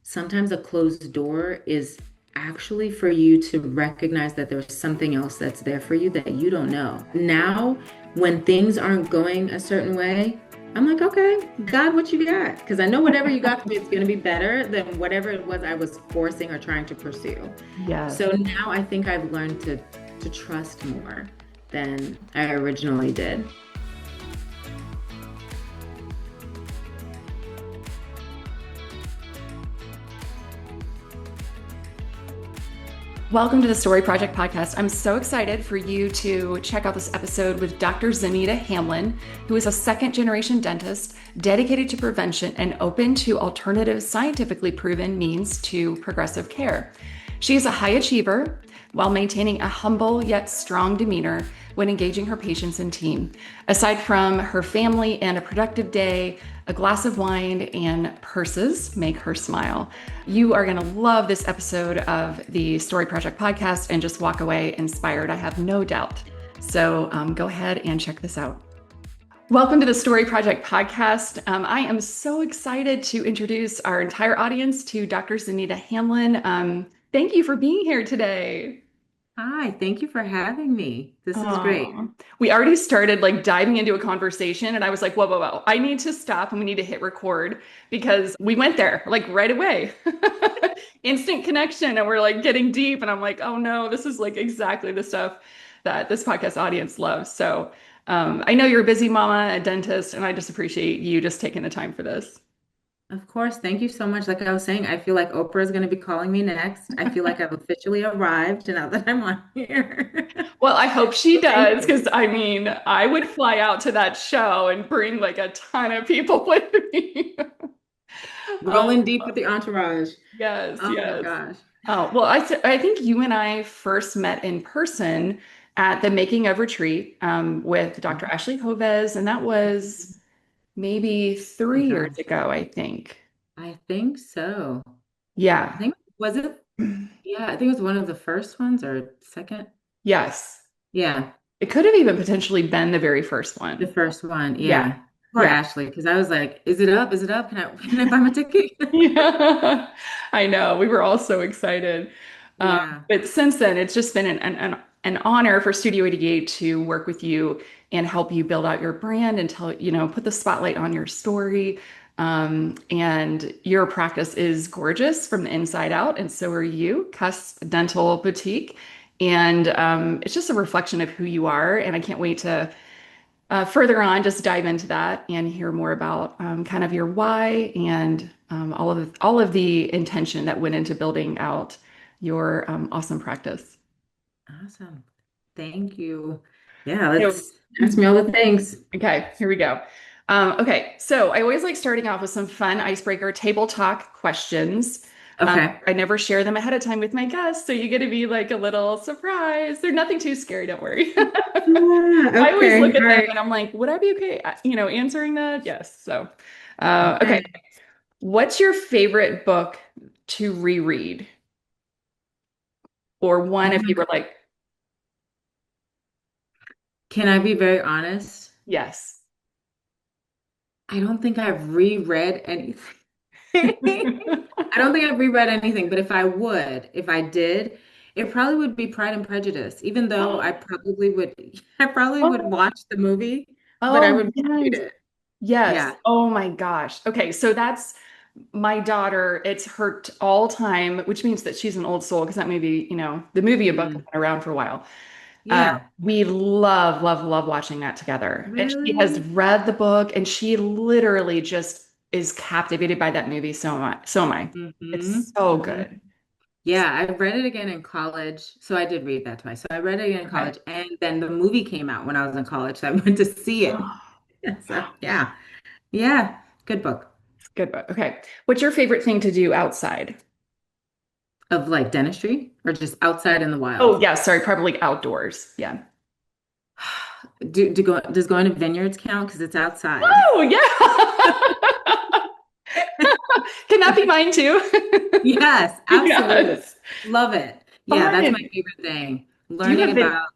sometimes a closed door is actually for you to recognize that there's something else that's there for you that you don't know. Now, when things aren't going a certain way, I'm like, okay, God, what you got? Because I know whatever you got for me is going to be better than whatever it was I was forcing or trying to pursue. Yes. So now I think I've learned to trust more than I originally did. Welcome to the Story Project podcast. I'm so excited for you to check out this episode with Dr. Zaneta Hamlin, who is a second generation dentist dedicated to prevention and open to alternative scientifically proven means to progressive care. She is a high achiever while maintaining a humble yet strong demeanor when engaging her patients and team. Aside from her family and a productive day, a glass of wine and purses make her smile. You are going to love this episode of the Story Project podcast and just walk away inspired, I have no doubt. So go ahead and check this out. Welcome to the Story Project podcast. I am so excited to introduce our entire audience to Dr. Zaneta Hamlin. Thank you for being here today. Hi, thank you for having me. This is great. Oh, we already started like diving into a conversation, and I was like, whoa, whoa, whoa. I need to stop and we need to hit record because we went there like right away. Instant connection, and we're like getting deep. And I'm like, oh no, this is like exactly the stuff that this podcast audience loves. So I know you're a busy mama, a dentist, and I just appreciate you just taking the time for this. Of course, thank you so much. Like I was saying, I feel like Oprah is going to be calling me next. I feel like I've officially arrived now that I'm on here. Well, I hope she So thank does, you. because I mean, I would fly out to that show and bring like a ton of people with me. Um, Rolling deep with the entourage. yes, Oh my yes. gosh. Oh, well, I think you and I first met in person at the Making of Retreat with Dr. Ashley Hovez, and that was maybe Oh my 3 years gosh. ago, I think. I think so. I Yeah. think, was it? Yeah, I think it was one of the first ones or second. Yes. Yeah, It could have even potentially been the very first the one. first one. Yeah. Yeah. Poor Yeah. Ashley, because I was like, is it up? Is it up? Can I buy my ticket? Yeah, I know. We were all so excited. Yeah. But since then, it's just been an honor for Studio 88 to work with you and help you build out your brand and tell, put the spotlight on your story. And your practice is gorgeous from the inside out, and so are you, Cusp Dental Boutique. And it's just a reflection of who you are. And I can't wait to further on, just dive into that and hear more about kind of your why and all of the intention that went into building out your awesome practice. Awesome. Thank you. Yeah, So, let's ask me all the things. okay, here we go. Okay, so I always like starting off with some fun icebreaker table talk questions. Okay. I never share them ahead of time with my guests, so you get to be like a little surprise. They're nothing too scary, don't worry. Yeah, I always okay. look All at them right. and I'm like, would I be okay, answering that? Yes. So, okay. Okay. What's your favorite book to reread? Or one Oh if my you were God. like, Can I be very honest? yes. I don't think I've reread anything. I don't think I've reread anything, but if I did, it probably would be Pride and Prejudice, even though I probably would Oh, watch the movie, but I oh, would read yes. it. Yes. Yeah. Oh my gosh. Okay, so that's my daughter. It's her all time, which means that she's an old soul because that movie, the movie and book have Mhm. been around for a while. Yeah. We love, love, love watching that together. And she has Really? read the book and she literally just is captivated by that movie so much. So am I. It's so Hmm. good. Yeah, I read it again in college. So I did read that twice. So I read it again in Okay. college, and then the movie came out when I was in college. So I went to see it. So yeah, yeah, good book It's a good book. Okay. What's your favorite thing to do outside? of like dentistry or just outside in the Oh, wild. yeah. Sorry. Probably outdoors. Yeah. Does going to vineyards count? Because it's outside. Oh, yeah. Can that be mine too? Yes, absolutely. Yes. Love it. Yeah, that's my Fun. favorite thing. Do you Learning have been? about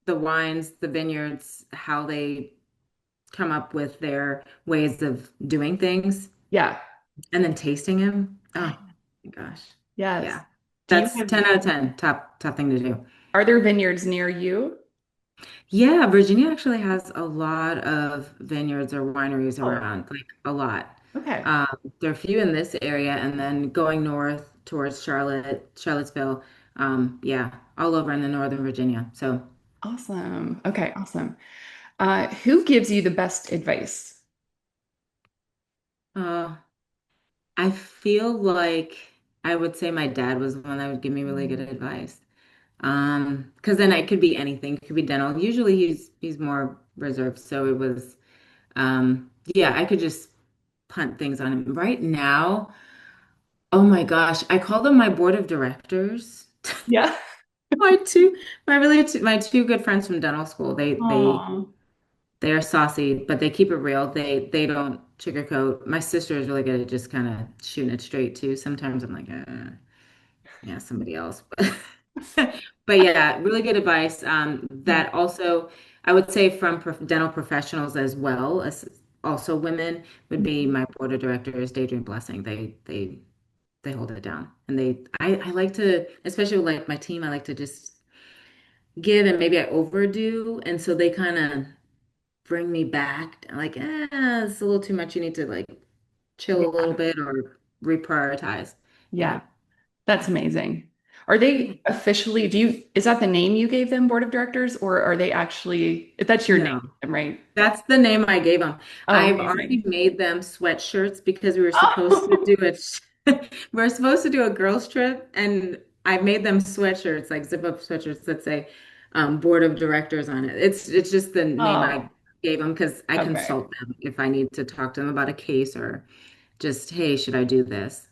the wines, the vineyards, how they come up with their ways of doing things, Yeah. and then tasting them. Oh. gosh. Yes. Yeah. Do you That's have, 10 out of 10. Top thing to do. are there vineyards near you? Yeah, Virginia actually has a lot of vineyards or wineries Oh, around, like a lot. okay. Um, there are a few in this area, and then going north towards Charlottesville, yeah, all over in the Northern Virginia. So, Awesome. Okay, awesome. Who gives you the best advice? uh, I feel like I would say my dad was the one that would give me really good Mm. advice. Because then it could be anything, it could be dental. Usually he's more reserved, so it was, yeah, I could just punt things on him. Right now, oh my gosh, I call them my board of directors. Yeah. My two, my two good friends from dental school. Oh, They are saucy, but they keep it real. They don't sugarcoat. My sister is really good at just kind of shooting it straight too. Sometimes I'm like, yeah, somebody else. But yeah, really good advice. That also, I would say from dental professionals as well as also women would be my board of directors, Daydream Blessing. They hold it down, and I like to, especially with like my team, I like to just give, and maybe I overdo, and so they kind of bring me back, like, it's a little too much. You need to like chill a little yeah. bit or reprioritize. Yeah. Yeah. That's amazing. Are Yeah. they officially, is that the name you gave them, board of directors, or are they actually, that's your name, No. right? That's the name I gave them. Oh, I've already amazing. made them sweatshirts because we were supposed to Oh, do it. We are supposed to do a girls trip, and I made them sweatshirts, like zip up sweatshirts that say board of directors on it. It's just the name I oh, gave them because I okay. consult them if I need to talk to them about a case or just, hey, should I do this?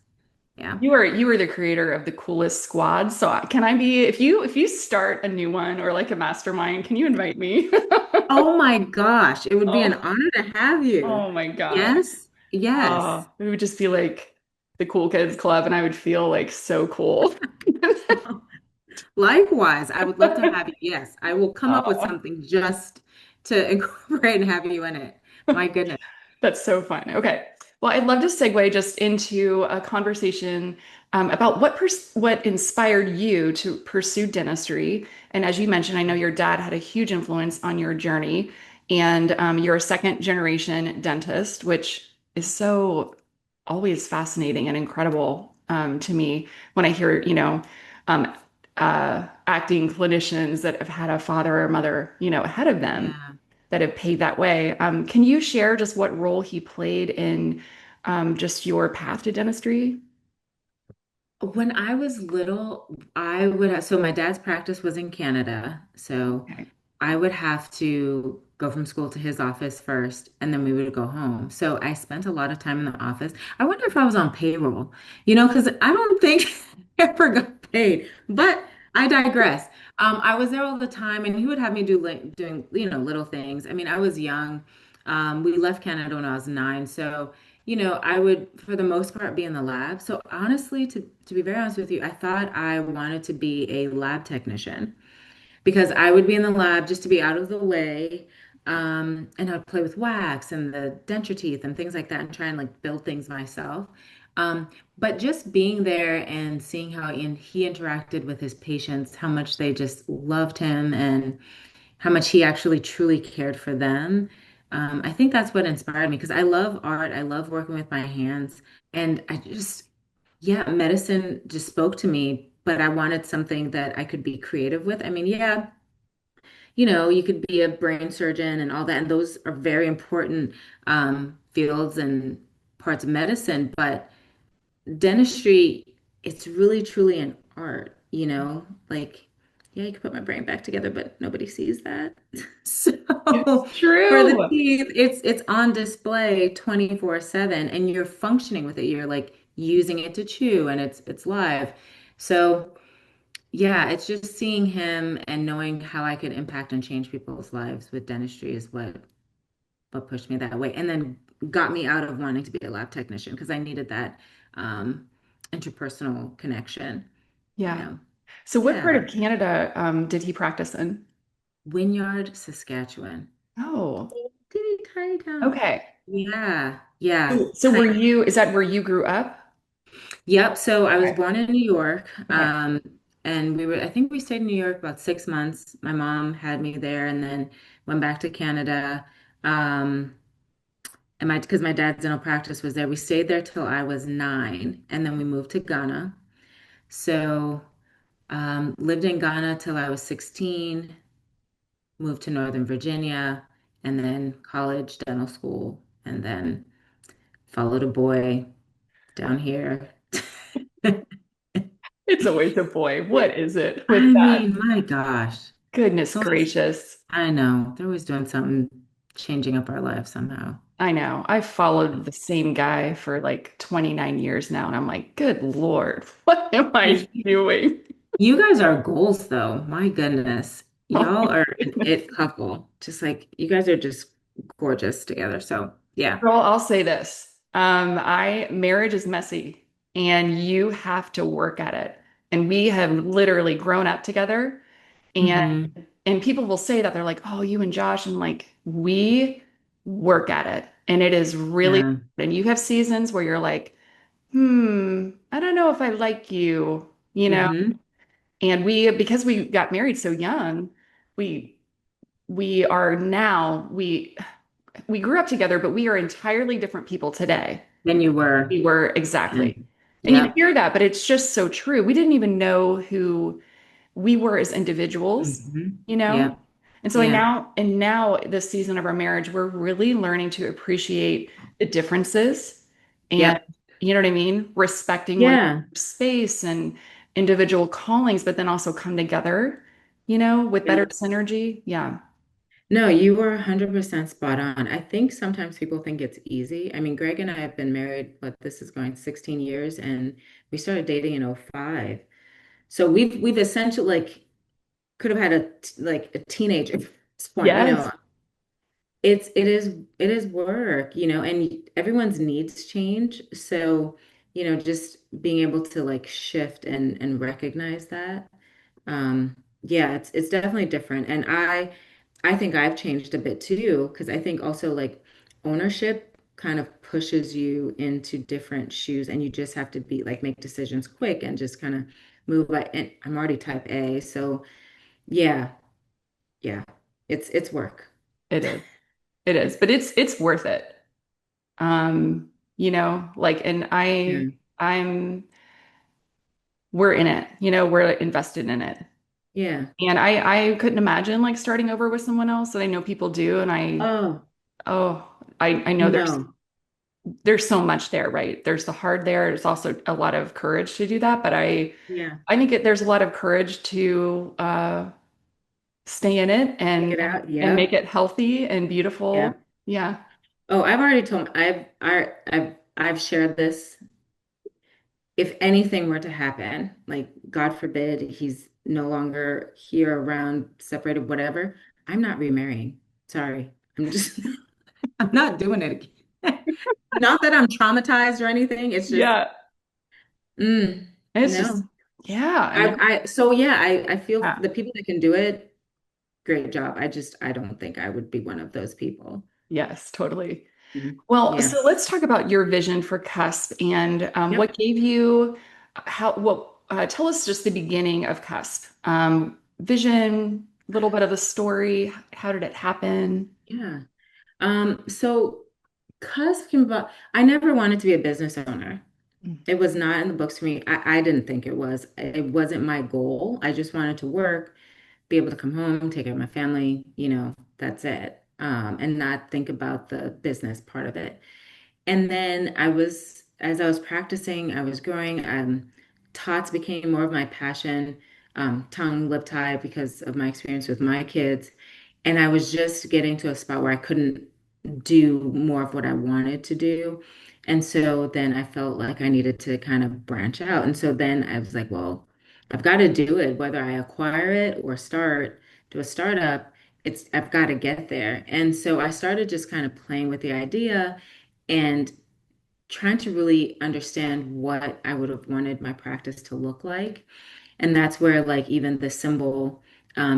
Yeah. You are the creator of the coolest squad. So can I be, if you start a new one or like a mastermind, can you invite me? Oh my gosh, it would be an Oh, honor to have you. oh my gosh. Yes. Yes. Oh, it would just be like the cool kids club and I would feel like so cool. Likewise, I would love to have you. Yes, I will come up with Oh. something just to incorporate and have you in it. My goodness. That's so fun. Okay. Well, I'd love to segue just into a conversation about what inspired you to pursue dentistry. And as you mentioned, I know your dad had a huge influence on your journey, and you're a second generation dentist, which is so always fascinating and incredible to me when I hear, um, acting clinicians that have had a father or mother, ahead of them Yeah. that have paved that way. Can you share just what role he played in just your path to dentistry? When I was little, I would have, so my dad's practice was in Canada. So Okay. I would have to go from school to his office first, and then we would go home. So I spent a lot of time in the office. I wonder if I was on payroll, because I don't think I ever got paid, but I digress. I was there all the time, and he would have me doing, little things. I mean, I was young. We left Canada when I was 9. So, I would, for the most part, be in the lab. So honestly, to be very honest with you, I thought I wanted to be a lab technician because I would be in the lab just to be out of the way. And I'd play with wax and the denture teeth and things like that and try and like build things myself. Um, but just being there and seeing how he interacted with his patients, how much they just loved him and how much he actually truly cared for them. I think that's what inspired me because I love art. I love working with my hands. And yeah, medicine just spoke to me, but I wanted something that I could be creative with. I mean, yeah, you could be a brain surgeon and all that, and those are very important fields and parts of medicine, but dentistry, it's really truly an art, like, yeah, you can put my brain back together, but nobody sees that. So It's for the true. teeth, it's on display 24/7 and you're functioning with it. You're like using it to chew and it's live. So yeah, it's just seeing him and knowing how I could impact and change people's lives with dentistry is what pushed me that way, and then got me out of wanting to be a lab technician because I needed that um, interpersonal connection, you Yeah. know. So what part Yeah, of Canada did he practice in? Wynyard, Saskatchewan. Oh, Teeny tiny town. okay. Yeah, yeah, So tiny. is that where you grew up? Yep. So I was Okay. born in New York. Okay. And I think we stayed in New York about 6 months. My mom had me there and then went back to Canada. Um, because my dad's dental practice was there. We stayed there till I was 9, and then we moved to Ghana. So, lived in Ghana till I was 16, moved to Northern Virginia, and then college, dental school, and then followed a boy down here. It's always a boy. What is it with I that? mean, my gosh. Goodness It's always, gracious. I know, they're always doing something, changing up our lives somehow. I know. I've followed the same guy for like 29 years now, and I'm like, good Lord, what am I You doing? you guys are goals, though. My goodness. Oh Y'all my are an goodness. it couple. Just like, you guys are just gorgeous together. So, yeah. Girl, I'll say this. I marriage is messy and you have to work at it. And we have literally grown up together and Hmm. people will say that they're like, "Oh, you and Josh," and like we work at it. And it is really, Yeah. and you have seasons where you're like, I don't know if I like you, you know? Hmm. And we, because we got married so young, we we are now we grew up together, but we are entirely different people today. Then you were. We were And exactly. And you yep. hear that, but it's just so true. We didn't even know who we were as individuals, Hmm. you know? Yep. And so I Yeah. now, and now this season of our marriage, we're really learning to appreciate the differences and, Yep. you know what I mean? Respecting one Yeah. another's space and individual callings, but then also come together, with better Yep. synergy. Yeah. No, you were 100% spot on. I think sometimes people think it's easy. I mean, Greg and I have been married, but this is going 16 years, and we started dating in '05. So we've essentially like could have had like a teenager at this point, Yes, it is work, and everyone's needs change. So, just being able to like shift and recognize that. Yeah, it's definitely different. And I think I've changed a bit too, because I think also like ownership kind of pushes you into different shoes, and you just have to be like make decisions quick and just kind of move like, and I'm already type A, so yeah, yeah. It's work. it is. It is, but it's worth it. Like, and Yeah. I'm we're in it, we're invested in it. Yeah. And I couldn't imagine like starting over with someone else, and I know people do, and Oh, oh, I know no. there's so much there, right? There's the hard there. There's also a lot of courage to do that, but Yeah. I think there's a lot of courage to stay in it Take it out. and make Yep. it healthy and beautiful. Yep. Yeah. Oh, I've already told I've shared this. If anything were to happen, like God forbid, he's no longer here around, separated, whatever, I'm not remarrying. Sorry. I'm not doing it again. Not that I'm traumatized or anything. It's just, Yeah. mm, And it's just, no. yeah. And So yeah, I feel yeah. the people that can do it, great job. I don't think I would be one of those people. Yes, totally. Mhm. Well, Yeah. so let's talk about your vision for Cusp and Yep. what gave you tell us just the beginning of Cusp. Vision, a little bit of the story. How did it happen? Yeah. So Cusp came about, I never wanted to be a business owner. Mm. It was not in the books for me. I didn't think it was. It wasn't my goal. I just wanted to work, be able to come home, take care of my family, that's it. And not think about the business part of it. And then as I was practicing, I was growing. Tots became more of my passion, tongue, lip tie, because of my experience with my kids. And I was just getting to a spot where I couldn't do more of what I wanted to do. And so then I felt like I needed to kind of branch out. And so then I was like, well, I've got to do it, whether I acquire it or do a startup, I've got to get there. And so I started just kind of playing with the idea and trying to really understand what I would have wanted my practice to look like. And that's where like even the symbol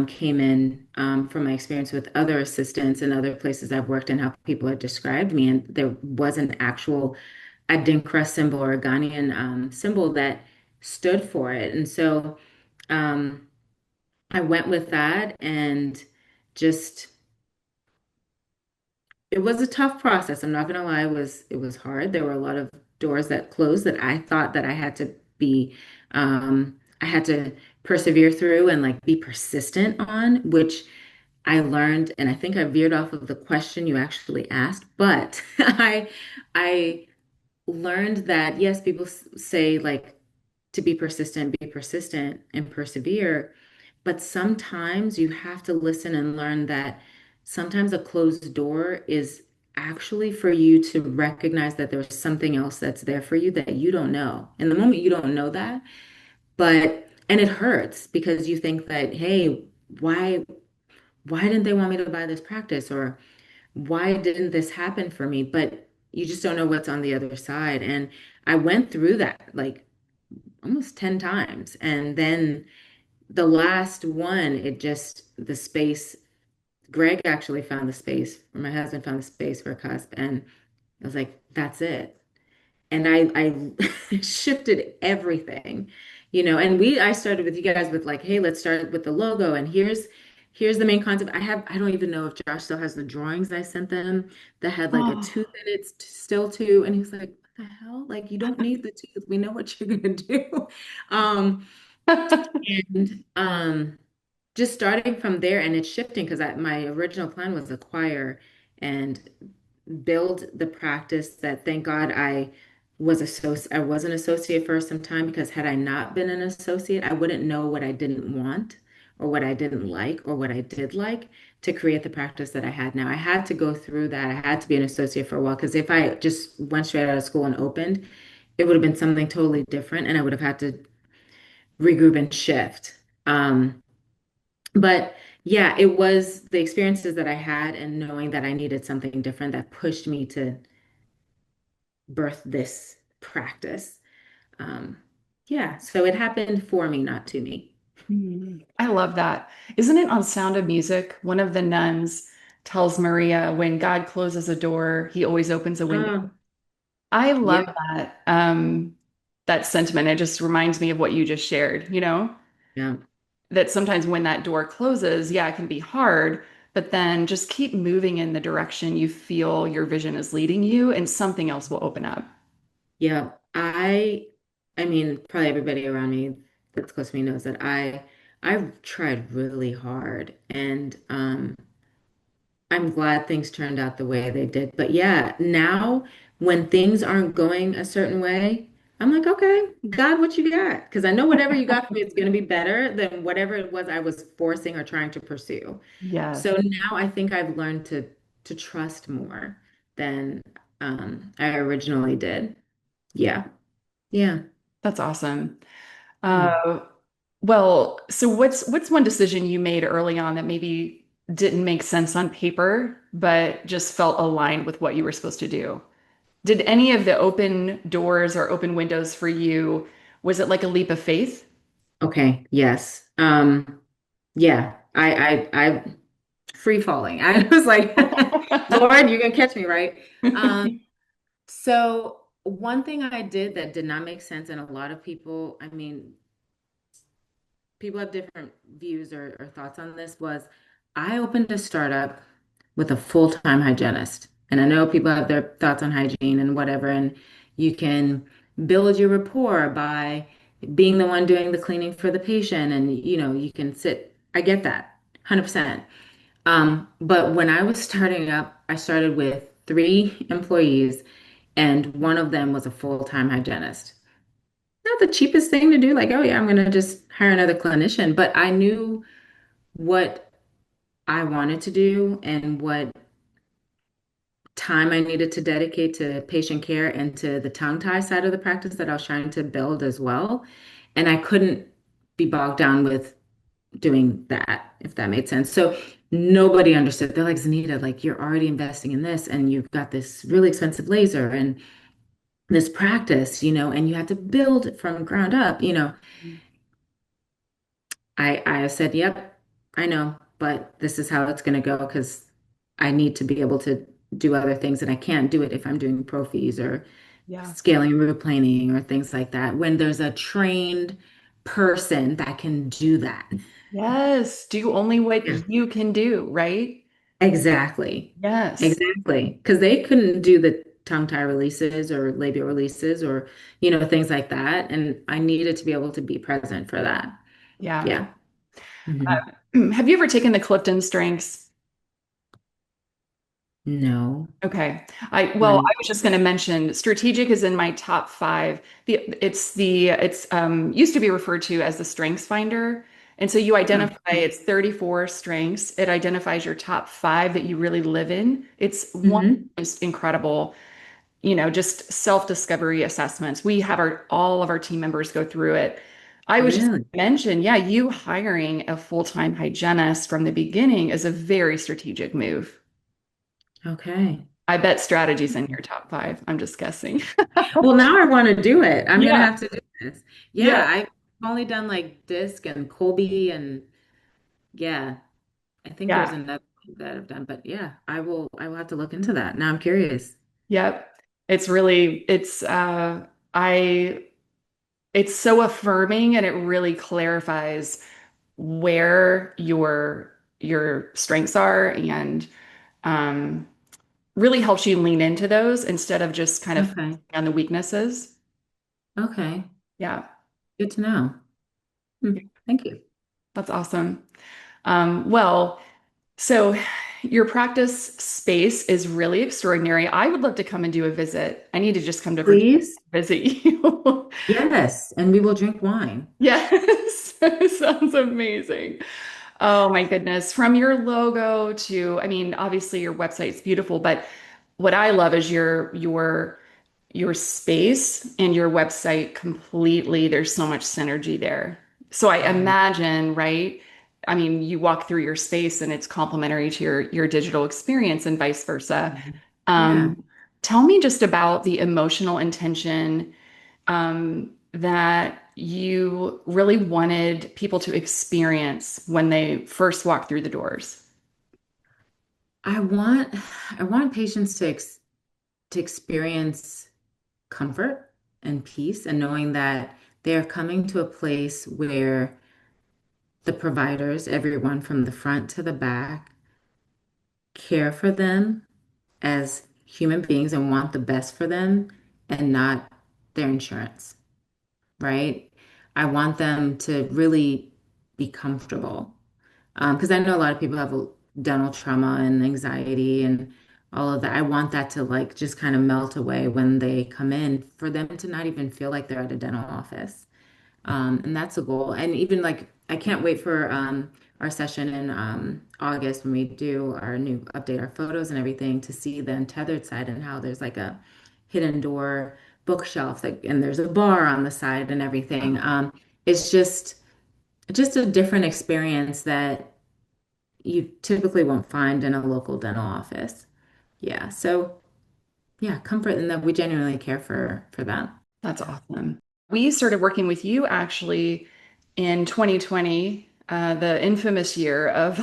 came in from my experience with other assistants and other places I've worked in, how people had described me. And there was an actual Adinkra symbol or a Ghanaian symbol that stood for it. And so um, I went with that and just it was a tough process. I'm not gonna lie, it was hard. There were a lot of doors that closed that I thought that I had to be I had to persevere through and like be persistent on, which I learned, and I think I veered off of the question you actually asked, but I learned that yes, people say like to be persistent and persevere, but sometimes you have to listen and learn that sometimes a closed door is actually for you to recognize that there's something else that's there for you that you don't know. In the moment, you don't know that, and it hurts because you think that, hey, why, why didn't they want me to buy this practice? Or why didn't this happen for me? But you just don't know what's on the other side. And I went through that like almost 10 times. And then the last one, the space, Greg actually found the space, my husband found the space for Cusp. And I was like, that's it. And I shifted everything, I started with you guys with like, hey, let's start with the logo. And here's the main concept. I don't even know if Josh still has the drawings I sent them that had like a Oh. tooth in it still too. And he was like, what the hell? Like, you don't need the tooth. We know what you're gonna do. Um, and just starting from there and it's shifting because my original plan was acquire and build the practice that thank God I was an associate for some time because had I not been an associate, I wouldn't know what I didn't want or what I didn't like or what I did like to create the practice that I had now. I had to go through that. I had to be an associate for a while because if I just went straight out of school and opened, it would have been something totally different and I would have had to regroup and shift. But yeah, it was the experiences that I had and knowing that I needed something different that pushed me to birth this practice. Um, yeah, so it happened for me, not to me. I love that. Isn't it on Sound of Music? One of the nuns tells Maria, when God closes a door, he always opens a window. Oh, I love yep, that sentiment. It just reminds me of what you just shared, yeah, that sometimes when that door closes, yeah, it can be hard, but then just keep moving in the direction you feel your vision is leading you, and something else will open up. yeah. I mean, probably everybody around me that's close to me knows that I've tried really hard, and I'm glad things turned out the way they did. But yeah, now when things aren't going a certain way, I'm like, okay, God, what you got? Because I know whatever you got for me is going to be better than whatever it was I was forcing or trying to pursue. Yes, So now I think I've learned to trust more than I originally did. Yeah, yeah, that's awesome. yeah. Uh, well, so what's one decision you made early on that maybe didn't make sense on paper, but just felt aligned with what you were supposed to do? Did any of the open doors or open windows for you, was it like a leap of faith? Okay, yes. Yeah, I free falling. I was like, Lord, you're gonna catch me, right? So one thing I did that did not make sense, and a lot of people, I mean, people have different views or thoughts on this, was I opened a startup with a full-time hygienist. And I know people have their thoughts on hygiene and whatever, and you can build your rapport by being the one doing the cleaning for the patient, and you can sit. I get that, 100%. But when I was starting up, I started with 3 employees, and one of them was a full-time hygienist. Not the cheapest thing to do, like, oh yeah, I'm gonna just hire another clinician. But I knew what I wanted to do and what time I needed to dedicate to patient care and to the tongue tie side of the practice that I was trying to build as well. And I couldn't be bogged down with doing that, if that made sense. So nobody understood. They're like, Zaneta, like you're already investing in this and you've got this really expensive laser and this practice, and you have to build from ground up. I said, yep, I know, but this is how it's going to go because I need to be able to do other things and I can't do it if I'm doing pro fees or Yeah. scaling, replaning, or things like that, when there's a trained person that can do that. Yes. Do only what Yeah. you can do, right? Exactly. Yes. Exactly. Because they couldn't do the tongue tie releases or labial releases or, things like that. And I needed to be able to be present for that. Yeah. Yeah. Hmm. Have you ever taken the Clifton Strengths? No. Okay. I When, was just going to mention strategic is in my top five. It's used to be referred to as the Strengths Finder. And so you oh, identify it's 34 strengths. It identifies your top five that you really live in. It's one of hmm. the most incredible, just self-discovery assessments. We have all of our team members go through it. I was just Really? gonna mention, yeah, you hiring a full-time hygienist from the beginning is a very strategic move. Okay. I bet strategy's in your top five. I'm just guessing. Well, now I want to do it. I'm gonna Yeah, have to do this. yeah, Yeah, I've only done like disc and Colby and yeah, I think there's yeah, another one that I've done, but yeah, I will have to look into that. Now I'm curious. yep. It's really, I, it's so affirming and it really clarifies where your strengths are and um, really helps you lean into those instead of just kind of Okay. on the weaknesses. Okay. Yeah, Good to know. Thank you. that's awesome. Well, so your practice space is really extraordinary. I would love to come and do a visit. I need to just come to Virginia Please? to visit you. Yes, and we will drink wine. Yes, sounds amazing. Oh my goodness. From your logo to, I mean, obviously your website's beautiful, but what I love is your space and your website completely. There's so much synergy there. So I Mhm. imagine, right? I mean, you walk through your space and it's complementary to your digital experience and vice versa. Mhm. Yeah. Um, Tell me just about the emotional intention that you really wanted people to experience when they first walk through the doors. I want I want patients to experience comfort and peace and knowing that they're coming to a place where the providers, everyone from the front to the back, care for them as human beings and want the best for them and not their insurance, right? I want them to really be comfortable. Because I know a lot of people have dental trauma and anxiety and all of that. I want that to like just kind of melt away when they come in for them to not even feel like they're at a dental office. And that's a goal. And even like, I can't wait for our session in August when we do our new update our photos and everything to see the untethered side and how there's like a hidden door bookshelf that, and there's a bar on the side and everything. It's just a different experience that you typically won't find in a local dental office. Yeah. So yeah, comfort and that we genuinely care for them. That's Yeah. awesome. We started working with you actually in 2020, the infamous year of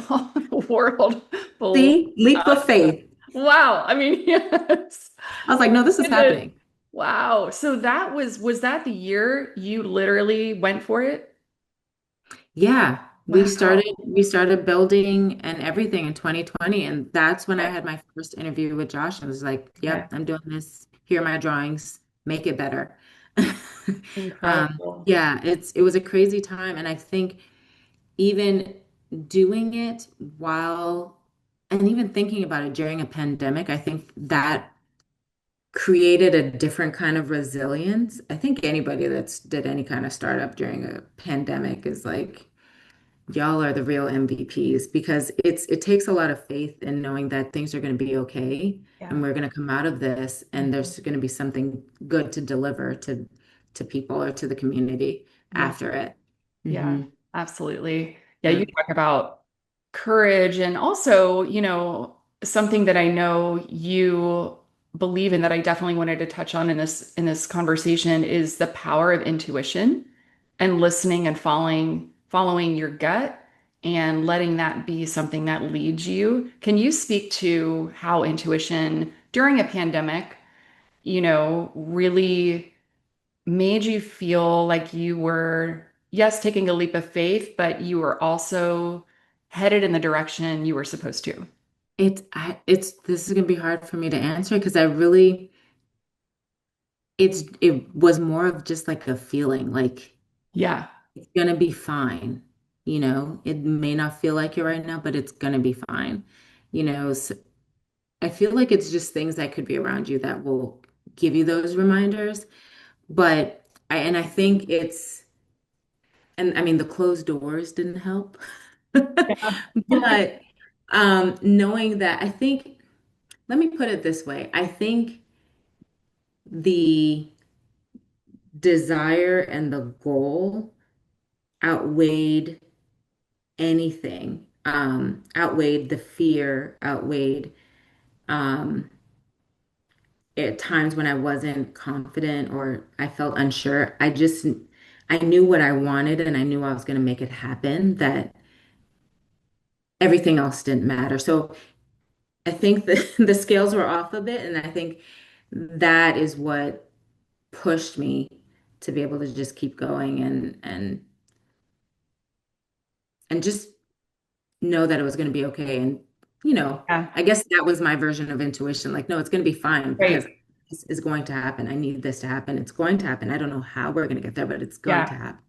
the world full. See, leap of faith. Wow. I mean, yes. I was like, no, this is Goodness. happening. Wow. So was that the year you literally went for it? Yeah, Wow. we started building and everything in 2020, and that's when I Okay. had my first interview with Josh. I was like, Okay. "Yep, I'm doing this. Here are my drawings. Make it better." Incredible. Yeah, it was a crazy time, and I think even doing it while and even thinking about it during a pandemic, I think that created a different kind of resilience. I think anybody that's did any kind of startup during a pandemic is like y'all are the real MVPs because it takes a lot of faith in knowing that things are going to be okay Yeah. and we're going to come out of this and Mhm. there's going to be something good to deliver to people or to the community Yeah. after it. Yeah, Hmm. absolutely. Yeah, Yeah. you talk about courage and also, something that I know you believe in that I definitely wanted to touch on in this conversation is the power of intuition and listening and following your gut and letting that be something that leads you. Can you speak to how intuition during a pandemic, really made you feel like you were, yes, taking a leap of faith, but you were also headed in the direction you were supposed to? It's this is gonna be hard for me to answer because it was more of just like a feeling, like Yeah. it's gonna be fine. It may not feel like it right now, but it's gonna be fine. So I feel like it's just things that could be around you that will give you those reminders. But I think and I mean, the closed doors didn't help. Yeah. But knowing that, let me put it this way. I think the desire and the goal outweighed anything, outweighed the fear, outweighed um, at times when I wasn't confident or I felt unsure. I knew what I wanted and I knew I was going to make it happen, that everything else didn't matter. So I think the scales were off a bit, and I think that is what pushed me to be able to just keep going and just know that it was going to be okay. And, Yeah. I guess that was my version of intuition. Like, no, it's going to be fine because Right. this is going to happen. I need this to happen. It's going to happen. I don't know how we're going to get there, but it's going Yeah. to happen.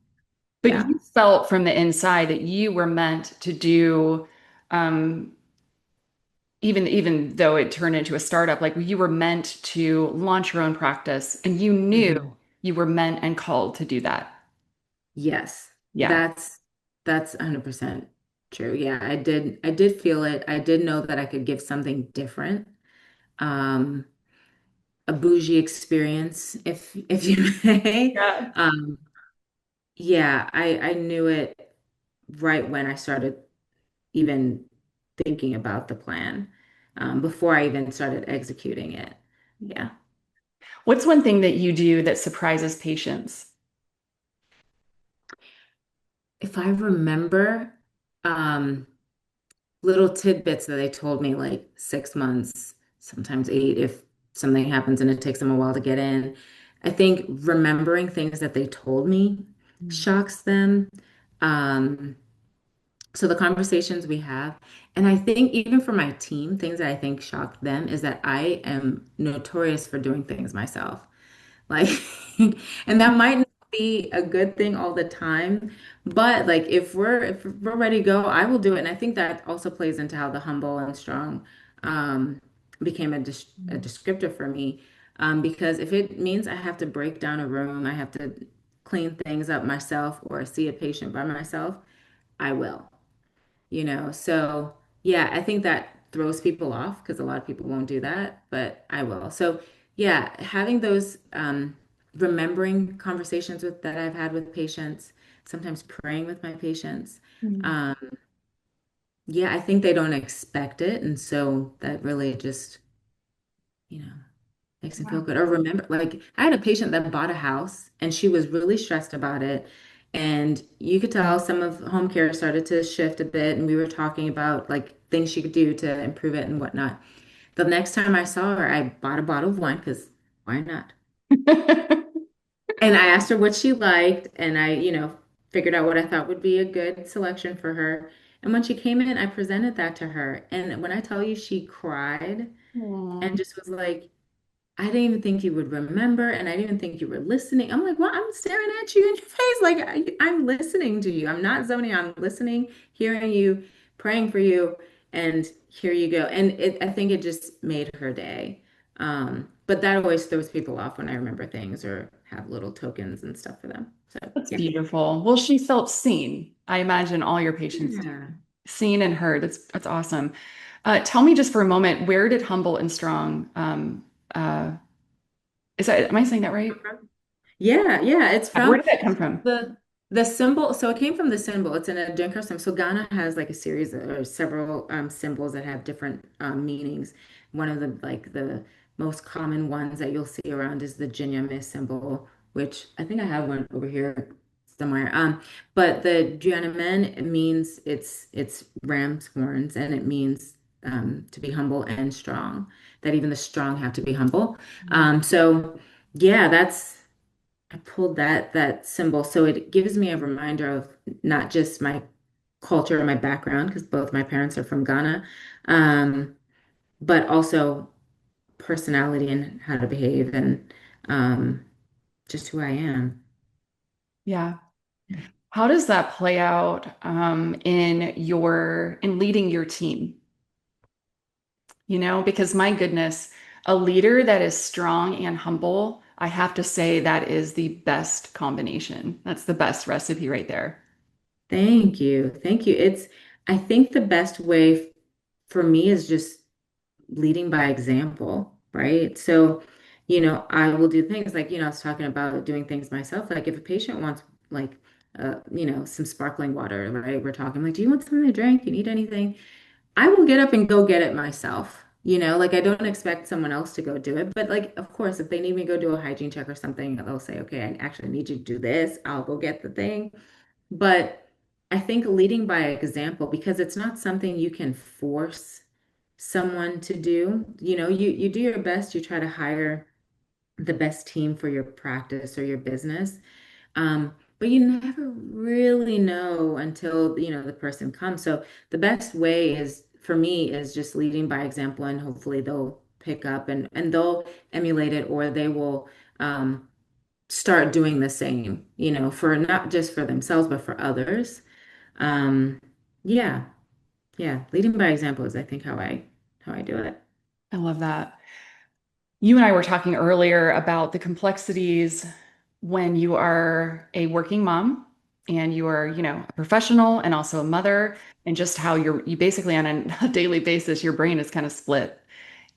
But Yeah. you felt from the inside that you were meant to do, um, even though it turned into a startup, like you were meant to launch your own practice and you knew Mhm. you were meant and called to do that. Yes. Yeah. That's 100% true. Yeah, I did feel it. I did know that I could give something different. Um, a bougie experience, if you may. Yeah. Um, yeah, I knew it right when I started even thinking about the plan, before I even started executing it. Yeah. What's one thing that you do that surprises patients? If I remember, um, little tidbits that they told me, like 6 months, sometimes eight, if something happens and it takes them a while to get in. I think remembering things that they told me shocks them. Um, so the conversations we have, and I think even for my team, things that I think shocked them is that I am notorious for doing things myself. Like, and that might not be a good thing all the time, but like if we're ready to go, I will do it. And I think that also plays into how the humble and strong um, became a descriptor for me. Because if it means I have to break down a room, I have to clean things up myself or see a patient by myself, I will. So yeah, I think that throws people off because a lot of people won't do that, but I will. So yeah, having those remembering conversations that I've had with patients, sometimes praying with my patients. Mm. Um, yeah, I think they don't expect it, and so that really just, you know, makes them feel Wow. good. Or remember, like I had a patient that bought a house and she was really stressed about it. And you could tell some of home care started to shift a bit. And we were talking about like things she could do to improve it and whatnot. The next time I saw her, I bought a bottle of wine because why not? And I asked her what she liked, and I figured out what I thought would be a good selection for her. And when she came in, I presented that to her. And when I tell you she cried and Aw. just was like, I didn't even think you would remember, and I didn't even think you were listening. I'm like, well, I'm staring at you in your face. Like, I'm listening to you. I'm not zoning. I'm listening, hearing you, praying for you, and here you go. And I think it just made her day. But that always throws people off when I remember things or have little tokens and stuff for them. So, That's yeah. beautiful. Well, she felt seen. I imagine all your patients do. Yeah. Seen and heard. That's awesome. Tell me just for a moment, where did Humble and Strong, uh, am I saying that right? Yeah, yeah, it's Where from did that come from? the symbol. So it came from the symbol. It's in a Dinka symbol. So Ghana has like a series or several symbols that have different meanings. One of the most common ones that you'll see around is the Jinyame symbol, which I think I have one over here somewhere. But the Jianamen, it means it's ram's horns, and it means to be humble and strong, that even the strong have to be humble. So yeah, I pulled that symbol. So it gives me a reminder of not just my culture and my background, because both my parents are from Ghana, um, but also personality and how to behave and um, just who I am. Yeah. How does that play out in leading your team? Because my goodness, a leader that is strong and humble, I have to say that is the best combination. That's the best recipe right there. Thank you. Thank you. I think the best way for me is just leading by example, right? So, I will do things like, I was talking about doing things myself. Like if a patient wants like, some sparkling water, right? We're talking like, do you want something to drink? You need anything? I will get up and go get it myself. Like I don't expect someone else to go do it. But like, of course, if they need me to go do a hygiene check or something, they'll say, okay, I actually need you to do this. I'll go get the thing. But I think leading by example, because it's not something you can force someone to do. You do your best, you try to hire the best team for your practice or your business. But you never really know until, the person comes. So the best way is for me is just leading by example, and hopefully they'll pick up and they'll emulate it, or they will start doing the same, for not just for themselves, but for others. Um, yeah, yeah. Leading by example is, I think, how I do it. I love that. You and I were talking earlier about the complexities when you are a working mom and you are, a professional and also a mother, and just how you basically on a daily basis, your brain is kind of split.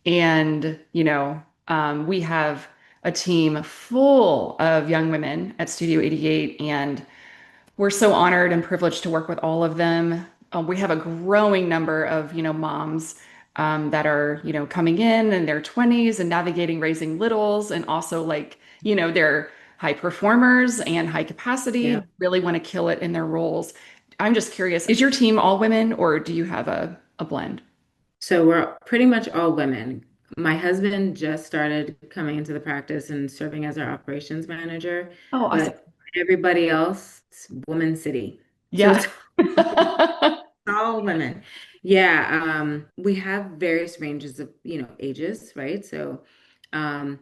And, we have a team full of young women at Studio 88, and we're so honored and privileged to work with all of them. We have a growing number of, moms that are, coming in their 20s and navigating raising littles, and also like, they're high performers and high capacity, Yeah. really want to kill it in their roles. I'm just curious, is your team all women or do you have a blend? So we're pretty much all women. My husband just started coming into the practice and serving as our operations manager, Oh, awesome. but everybody else, it's woman city. So Yeah. it's all women. Yeah, we have various ranges of, ages, right? So, um,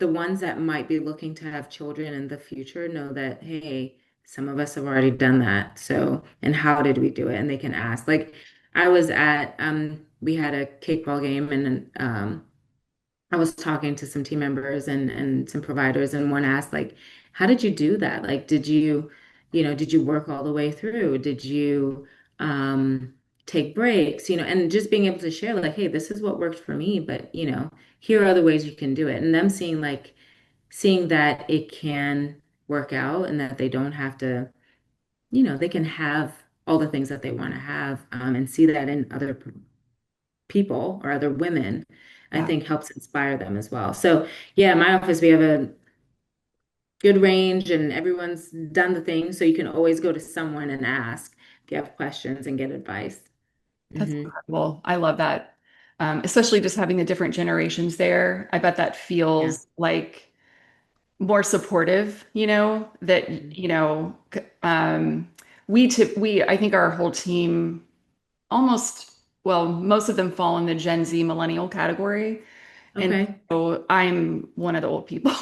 the ones that might be looking to have children in the future know that, hey, some of us have already done that. So, and how did we do it? And they can ask. Like, we had a kickball game, and I was talking to some team members and some providers, and one asked, like, how did you do that? Like, did you work all the way through? Did you um, take breaks? And just being able to share, like, hey, this is what worked for me, but here are other ways you can do it. And them seeing that it can work out and that they don't have to, they can have all the things that they want to have, and see that in other people or other women, I Yeah, think helps inspire them as well. So yeah, in my office, we have a good range and everyone's done the thing. So you can always go to someone and ask if you have questions and get advice. that's Hmm. incredible. I love that. Especially just having the different generations there. I bet that Yeah. feels like more supportive, that, I think our whole team almost, well, most of them fall in the Gen Z millennial category. And Okay. so I'm one of the old people.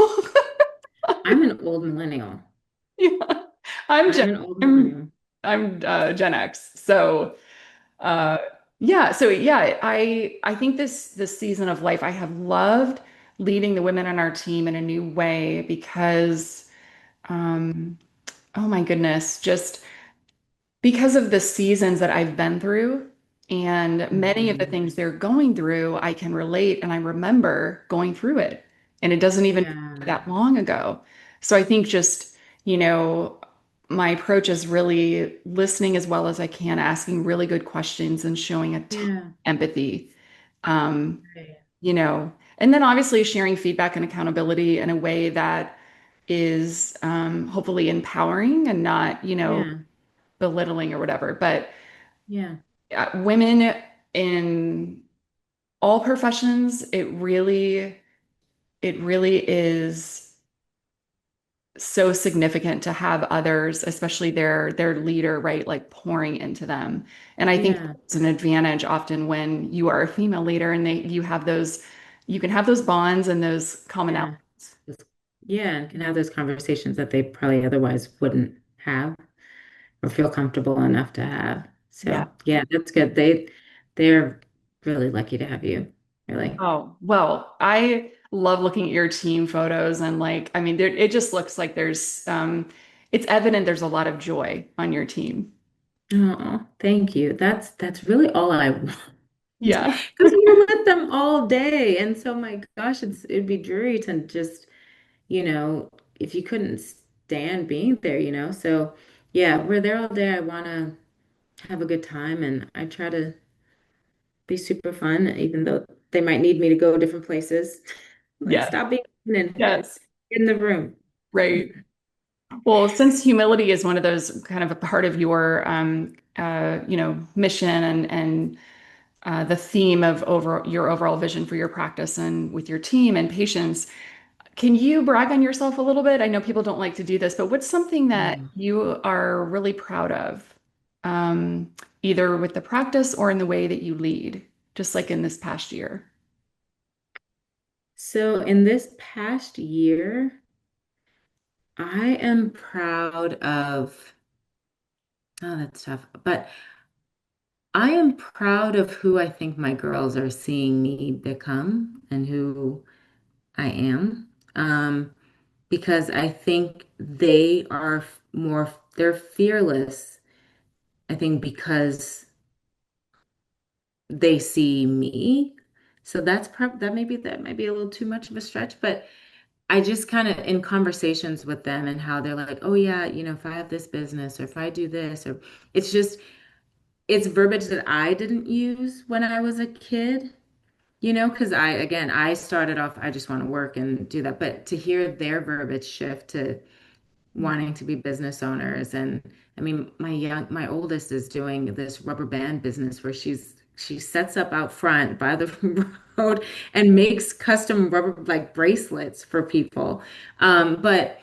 I'm an old millennial. Yeah. I'm Gen, I'm an old I'm, millennial. I'm Gen X. So, uh, yeah, I think this season of life I have loved leading the women on our team in a new way because um oh my goodness, just because of the seasons that I've been through and many of the Hmm. things they're going through, I can relate and I remember going through it. And it doesn't even feel Yeah. that long ago. So I think just, you know, my approach is really listening as well as I can, asking really good questions and showing a ton of Yeah. empathy. Um, Right. and then obviously sharing feedback and accountability in a way that is hopefully empowering and not, Yeah. belittling or whatever. But Yeah. women. in all professions, it really is so significant to have others, especially their leader, right, like pouring into them. And I think Yeah. it's an advantage often when you are a female leader and you can have those bonds and those commonalities. Yeah. Just- Yeah, and can have those conversations that they probably otherwise wouldn't have or feel comfortable enough to have. Yeah. So yeah, that's good. They're really lucky to have you. Really. Oh, well, I love looking at your team photos and like, I mean, it just looks like it's evident there's a lot of joy on your team. Oh, thank you. That's really all I want. Yeah. Because you're with them all day. And so my gosh, it'd be dreary to just, you know, if you couldn't stand being there, you know. So yeah, we're there all day. I wanna have a good time and I try to be super fun, even though they might need me to go different places. Like, Yeah. stop being in, Yes. in the room. Right. Well, since humility is one of those kind of a part of your, mission and the theme of your overall vision for your practice and with your team and patients, can you brag on yourself a little bit? I know people don't like to do this, but what's something that Mm. you are really proud of, either with the practice or in the way that you lead, just like in this past year? So, in this past year, I am proud of, oh, that's tough, but I am proud of who I think my girls are seeing me become and who I am. Because I think they are they're fearless, I think, because they see me. So that might be a little too much of a stretch, but I just kind of in conversations with them and how they're like, oh yeah, if I have this business or if I do this or it's just it's verbiage that I didn't use when I was a kid, because I started off, I just want to work and do that, but to hear their verbiage shift to wanting to be business owners. And I mean, my oldest is doing this rubber band business where she sets up out front by the road and makes custom rubber like bracelets for people. But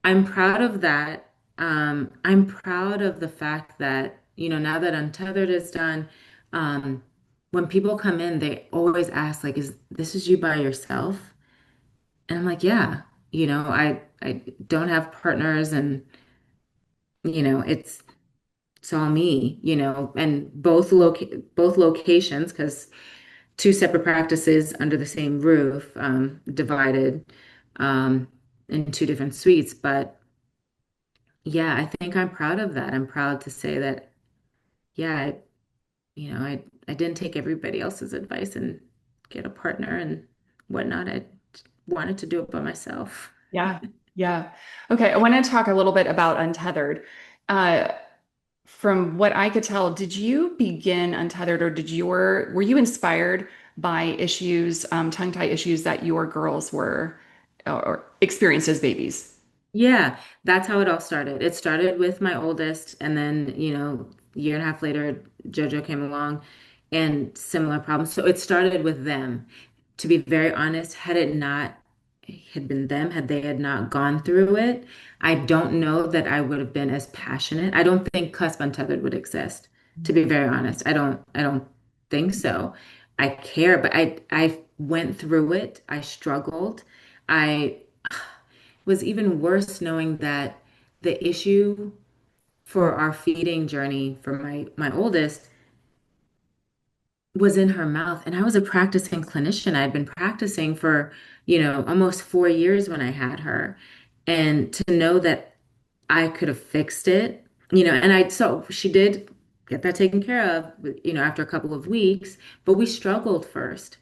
I'm proud of that. I'm proud of the fact that, now that Untethered is done, um, when people come in, they always ask, like, is you by yourself? And I'm like, yeah, I don't have partners and it's all me, and both locations, because two separate practices under the same roof, divided um, in two different suites. But yeah, I think I'm proud of that. I'm proud to say that, yeah, I didn't take everybody else's advice and get a partner and whatnot. I wanted to do it by myself. Yeah. Yeah. Okay. I want to talk a little bit about Untethered. Uh, from what I could tell, did you begin Untethered or were you inspired by issues, tongue tie issues that your girls were or experienced as babies? Yeah, that's how it all started. It started with my oldest, and then, a year and a half later, JoJo came along and similar problems. So it started with them. To be very honest, had it not had been them, had they had not gone through it, I don't know that I would have been as passionate. I don't think Cusp Untethered would exist, to be very honest. I don't think so. I care, but I went through it. I struggled. I was even worse knowing that the issue for our feeding journey for my oldest was in her mouth. And I was a practicing clinician. I'd been practicing for, almost 4 years when I had her. And to know that I could have fixed it, so she did get that taken care of, after a couple of weeks, but we struggled first.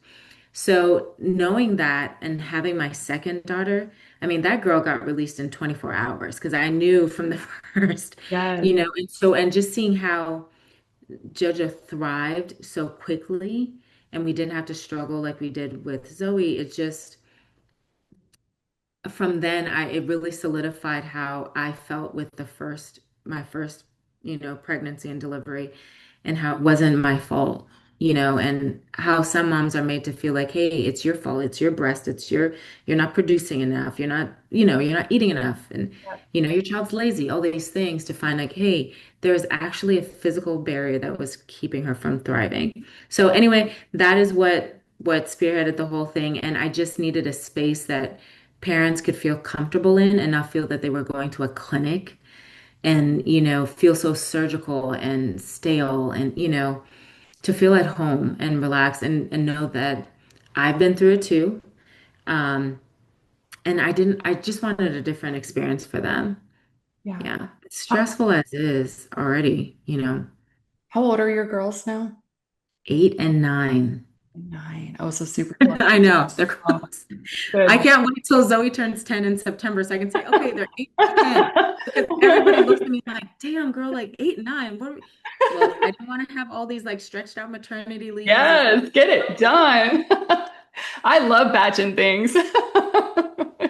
So knowing that and having my second daughter, I mean, that girl got released in 24 hours because I knew from the first, Yes. and just seeing how Jojo thrived so quickly and we didn't have to struggle like we did with Zoe, it just, from then, it really solidified how I felt with my first, pregnancy and delivery and how it wasn't my fault. and how some moms are made to feel like, hey, it's your fault, it's your breast, you're not producing enough, you're not eating enough, and your child's lazy, all these things to find like, hey, there's actually a physical barrier that was keeping her from thriving. So anyway, that is what spearheaded the whole thing, and I just needed a space that parents could feel comfortable in and not feel that they were going to a clinic and feel so surgical and stale and to feel at home and relax and know that I've been through it too. Um, and I just wanted a different experience for them. Yeah. Yeah. It's How, stressful as is already, how old are your girls now? 8 and 9. 9. Oh, so super close. I know, they're Oh, close. I good. can't wait till Zoe turns 10 in September so I can say, okay, they're 8 to 10. Because everybody looks at me like, damn, girl, like 8 and 9. Well, I don't want to have all these like stretched out maternity leaves and Yes, get it done. I love batching things.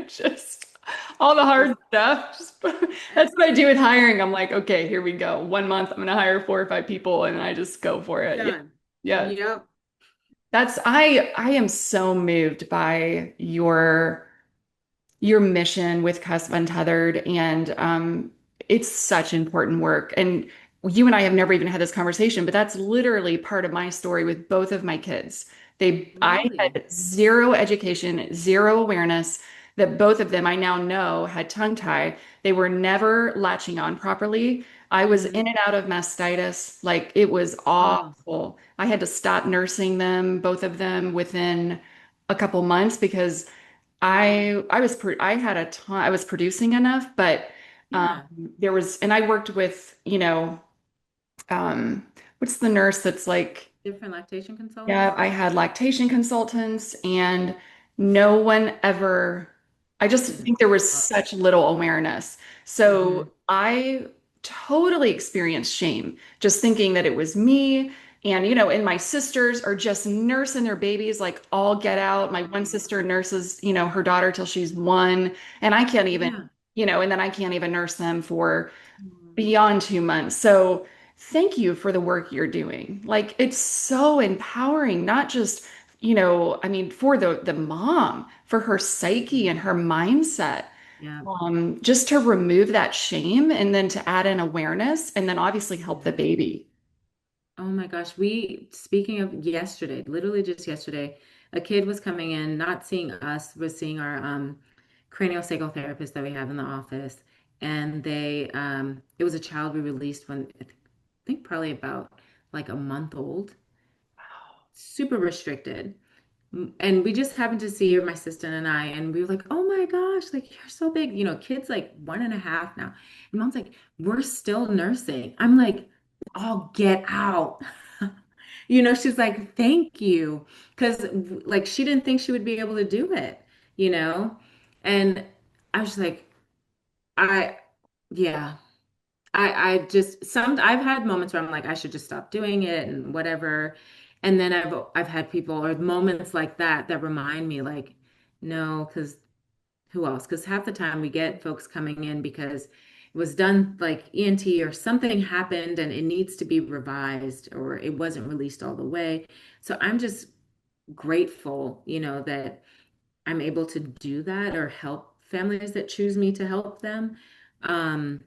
Just all the just hard stuff. That's what I do with hiring. I'm like, okay, here we go. 1 month, I'm going to hire 4 or 5 people, and I just go for it. Yeah, done. yeah. Yep. I am so moved by your mission with Cusp Untethered, and it's such important work. And you and I have never even had this conversation, but that's literally part of my story with both of my kids. I Really? had zero education, zero awareness that both of them I now know had tongue tie. They were never latching on properly. I was in Hmm. and out of mastitis. Like it was Oh, awful. I had to stop nursing them, both of them, within a couple months because I had a ton, I was producing enough, but um, yeah. there was, and I worked with, um, what's the nurse that's like, Different lactation consultants? yeah, I had lactation consultants, and no one ever, I just Didn't think there was help. such little awareness. Hmm. So I totally experienced shame, just thinking that it was me. And my sisters are just nursing their babies like all get out. My one sister nurses, her daughter till she's 1, and I can't even, Yeah. and then I can't even nurse them for Mhm. beyond 2 months. So thank you for the work you're doing. Like it's so empowering, not just, I mean, for the mom, for her psyche and her mindset. Yeah. Just to remove that shame and then to add in awareness and then obviously help the Yeah. baby. Oh my gosh. Speaking of yesterday, literally just yesterday, a kid was coming in, not seeing us, was seeing our craniosacral therapist that we have in the office. And it was a child we released when I think probably about like a month old, super restricted. And we just happened to see her, my sister and I, and we were like, oh my gosh, like you're so big. Kids like 1.5 now. And mom's like, we're still nursing. I'm like, oh, get out. She's like, thank you. Because like she didn't think she would be able to do it, you know? And I was like, I, yeah. I just I've had moments where I'm like I should just stop doing it and whatever. And then I've had people or moments like that remind me like no, because who else? Because half the time we get folks coming in because it was done like ENT or something happened and it needs to be revised or it wasn't released all the way. So I'm just grateful, that I'm able to do that or help families that choose me to help them. Um,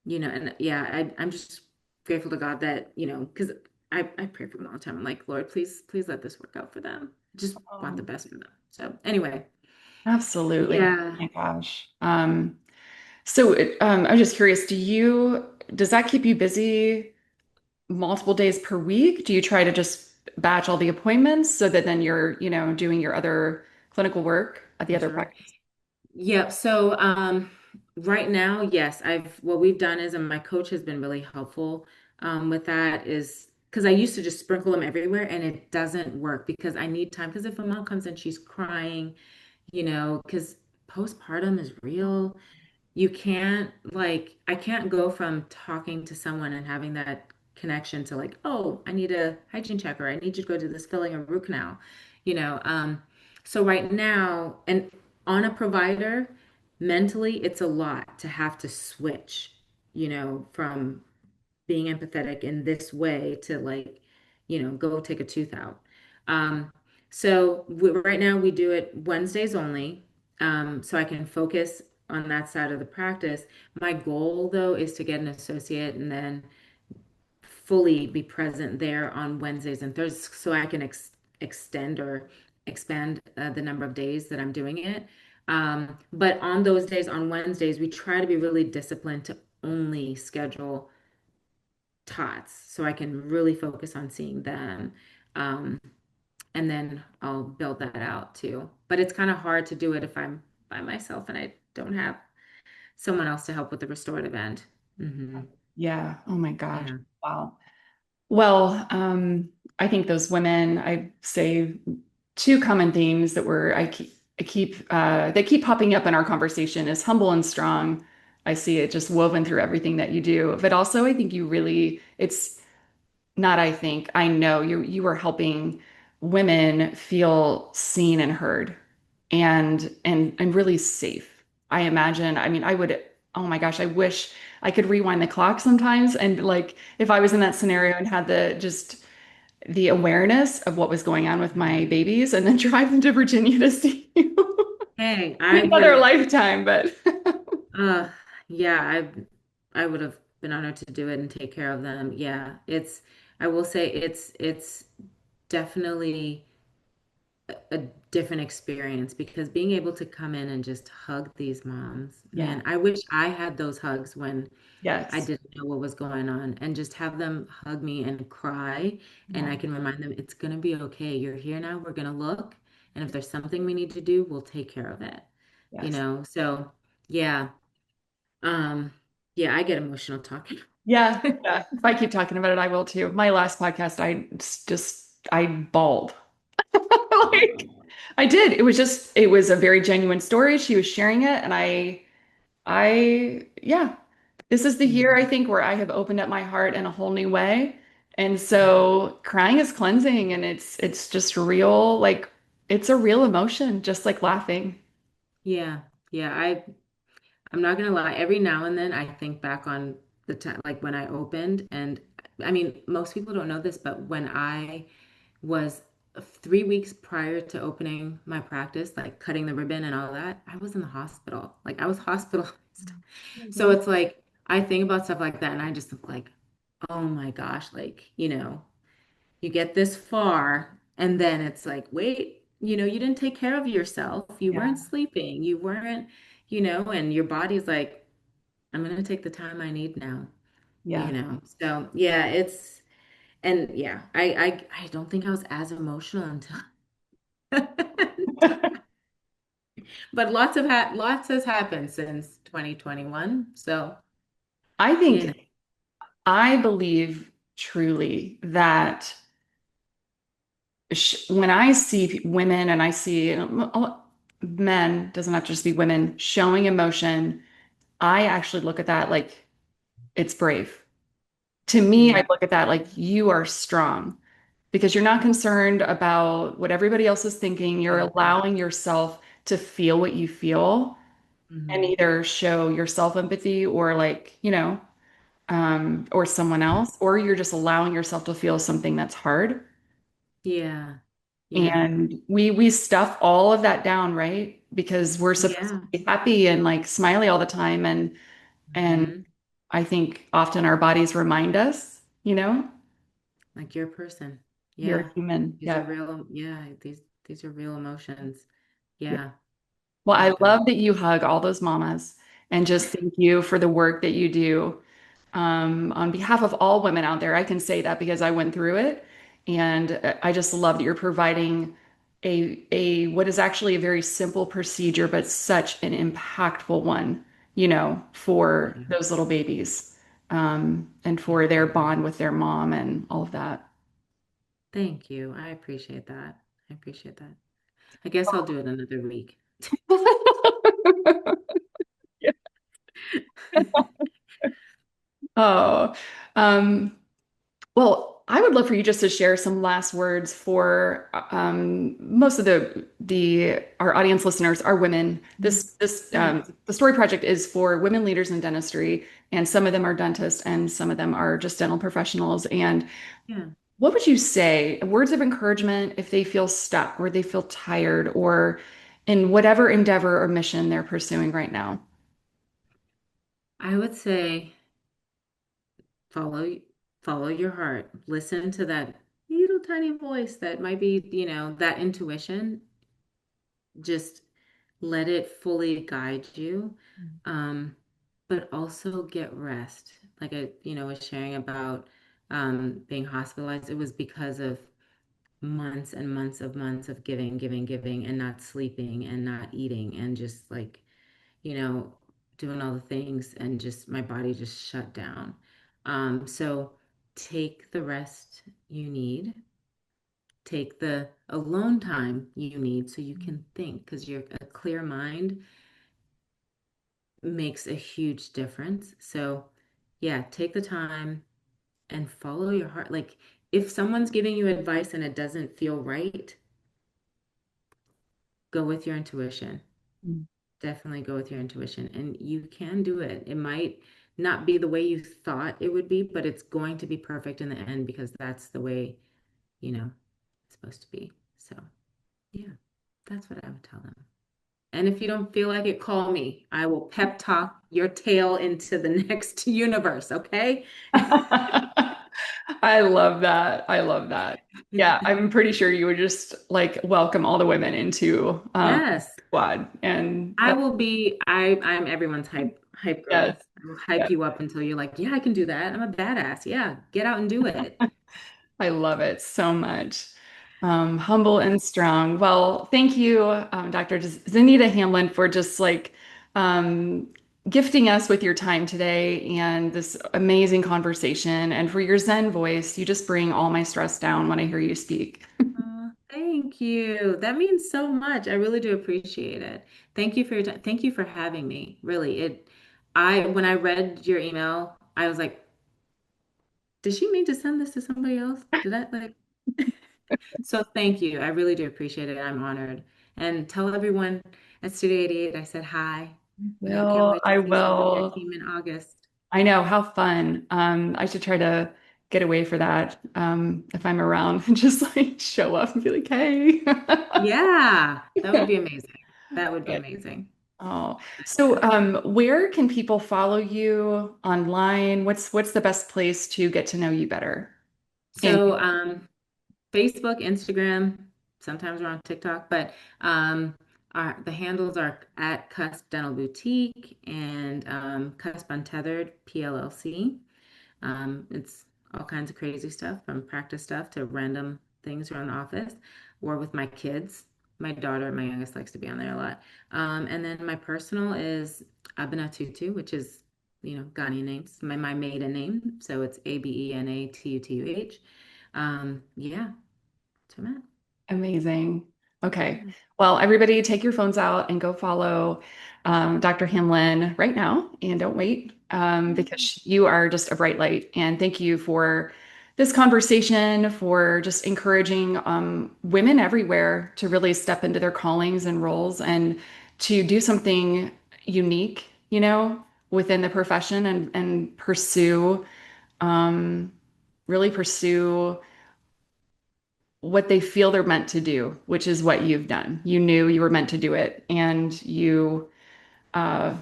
and yeah, I'm just grateful to God that, because I pray for them all the time. I'm like, Lord, please let this work out for them. Just want the Oh, best for them. So anyway, absolutely. Oh yeah, my gosh. I'm just curious, does that keep you busy multiple days per week? Do you try to just batch all the appointments so that then you're, doing your other clinical work at the that's other right. practice? Yep. So right now, yes, what we've done is, and my coach has been really helpful with that is because I used to just sprinkle them everywhere and it doesn't work because I need time. Because if a mom comes in, she's crying, because postpartum is real. You can't like I can't go from talking to someone and having that connection to like, oh, I need a hygiene check or I need you to go do this filling or root canal, you know. So right now, and on a provider, mentally, it's a lot to have to switch, from being empathetic in this way to like, go take a tooth out. Um, so right now we do it Wednesdays only, so I can focus on that side of the practice. My goal, though, is to get an associate and then fully be present there on Wednesdays and Thursdays so I can extend or expand the number of days that I'm doing it. But on those days, on Wednesdays, we try to be really disciplined to only schedule tots so I can really focus on seeing them. Um, and then I'll build that out too. But it's kind of hard to do it if I'm by myself and I don't have someone else to help with the restorative end. Yeah. Oh my gosh. Yeah. Wow. Well, I think those women, I say two common themes that they keep popping up in our conversation is humble and strong. I see it just woven through everything that you do. But also I think it's not I think, I know you are helping women feel seen and heard and really safe. I imagine, I mean, oh my gosh, I wish I could rewind the clock sometimes and like if I was in that scenario and had the awareness of what was going on with my babies and then drive them to Virginia to see you. Hey, I Another would, lifetime, but uh, yeah, I would have been honored to do it and take care of them. Yeah, I will say it's definitely a different experience because being able to come in and just hug these moms, yeah, man, I wish I had those hugs when I yes. didn't know what was going on and just have them hug me and cry. And Yeah, I can remind them it's going to be okay. You're here now. We're going to look. And if there's something we need to do, we'll take care of it. yes. So yeah. Um, yeah, I get emotional talking. Yeah, yeah. If I keep talking about it, I will too. My last podcast, I bawled. Like I did. It was a very genuine story. She was sharing it, and yeah. This is the year I Mhm. think where I have opened up my heart in a whole new way. And so crying is cleansing and it's just real, like it's a real emotion, just like laughing. Yeah. Yeah. I'm not gonna lie. Every now and then I think back on the time like when I opened and I mean most people don't know this, but when I was 3 weeks prior to opening my practice, like cutting the ribbon and all that, I was in the hospital. Like I was hospitalized. Oh my So God. it's like I think about stuff like that and I just think like, oh my gosh, like, you get this far and then it's like, wait, you didn't take care of yourself. You Yeah, weren't sleeping. You weren't, and your body's like, I'm going to take the time I need now, yeah. So yeah, and yeah, I don't think I was as emotional until, but lots has happened since 2021. So, I you think know, I believe truly that when I see women and I see men, doesn't have to just be women, showing emotion, I actually look at that like it's brave. To me, I mm, look at that like you are strong because you're not concerned about what everybody else is thinking. You're thank you. allowing yourself to feel what you feel and Hmm. either show your self empathy or like, or someone else, or you're just allowing yourself to feel something that's hard. Yeah. Yeah. And we stuff all of that down, right? Because we're supposed to Yeah. be happy and like smiley all the time. And Hmm. I think often our bodies remind us, Like you're a person. you're a Yeah. human. These are Yeah. real, yeah, these are real emotions. Yeah. Yeah. Well, Oh I God. love that you hug all those mamas and just thank you for the work that you do. On behalf of all women out there, I can say that because I went through it. And I just love that you're providing a what is actually a very simple procedure, but such an impactful one, for Yeah. those little babies, and Yeah. for their bond with their mom and all of that. Thank you. I appreciate that. I appreciate that. I guess I'll do it another week. Oh, um, well, I would love for you just to share some last words for most of the our audience listeners are women. Yeah. The Story Project is for women leaders in dentistry, and some of them are dentists, and some of them are just dental professionals. And Yeah. What would you say, words of encouragement, if they feel stuck or they feel tired or in whatever endeavor or mission they're pursuing right now? I would say follow follow your heart. Listen to that little tiny voice that might be, that intuition. Just let it fully guide you. Um, but also get rest. Like I, was sharing about being hospitalized. It was because of months and months of giving, giving, giving, and not sleeping and not eating and just like, you know, doing all the things and just my body just shut down. So take the rest you need, take the alone time you need so you can think because you're a clear mind makes a huge difference. So yeah, take the time and follow your heart. Like if someone's giving you advice and it doesn't feel right, go with your intuition. Mm. Definitely go with your intuition and you can do it. It might not be the way you thought it would be, but it's going to be perfect in the end because that's the way, it's supposed to be. So, yeah, that's what I would tell them. And if you don't feel like it, call me. I will pep talk your tail into the next universe, okay? I love that. I love that. Yeah, I'm pretty sure you would just like welcome all the women into Yes. squad. And I that, will be I'm everyone's hype yes, girl. I will hype yes, you up until you're like, yeah, I can do that. I'm a badass. Yeah, get out and do it. I love it so much. Humble and strong. Well, thank you, Dr. Zaneta Hamlin, for just like um, gifting us with your time today and this amazing conversation, and for your Zen voice. You just bring all my stress down when I hear you speak. Thank you. That means so much. I really do appreciate it. Thank you for your time. Thank you for having me. Really, when I read your email, I was like, did she mean to send this to somebody else? Did I like? So thank you. I really do appreciate it. I'm honored. And tell everyone at Studio 88 I said hi. And I can't Will, wait to I see some of your will. team in August. I know, how fun. I should try to get away for that if I'm around and just like show up and be like, hey. Yeah, that would be amazing. That would be amazing. Oh, so Yeah. where can people follow you online? What's the best place to get to know you better? And So Facebook, Instagram, sometimes we're on TikTok, but the handles are at Cusp Dental Boutique and Cusp Untethered PLLC. It's all kinds of crazy stuff from practice stuff to random things around the office or with my kids. My daughter, my youngest, likes to be on there a lot. And then my personal is Abenatutu, which is, Ghanaian names, my maiden name. So it's Abenatutuh. Yeah, that's what I'm at. amazing. Okay. Yeah. Well, everybody take your phones out and go follow Dr. Hamlin right now and don't wait because you are just a bright light. And thank you for this conversation, for just encouraging women everywhere to really step into their callings and roles and to do something unique, within the profession and pursue, um, really pursue what they feel they're meant to do, which is what you've done. You knew you were meant to do it, and uh,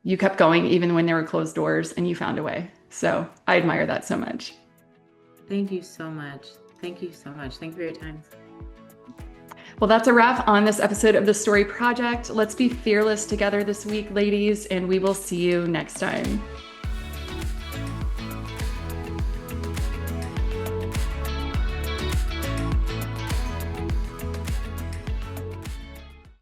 you kept going even when there were closed doors, and you found a way. So I admire that so much. Thank you so much. Thank you so much. Thank you for your time. Well, that's a wrap on this episode of The Story Project. Let's be fearless together this week, ladies, and we will see you next time.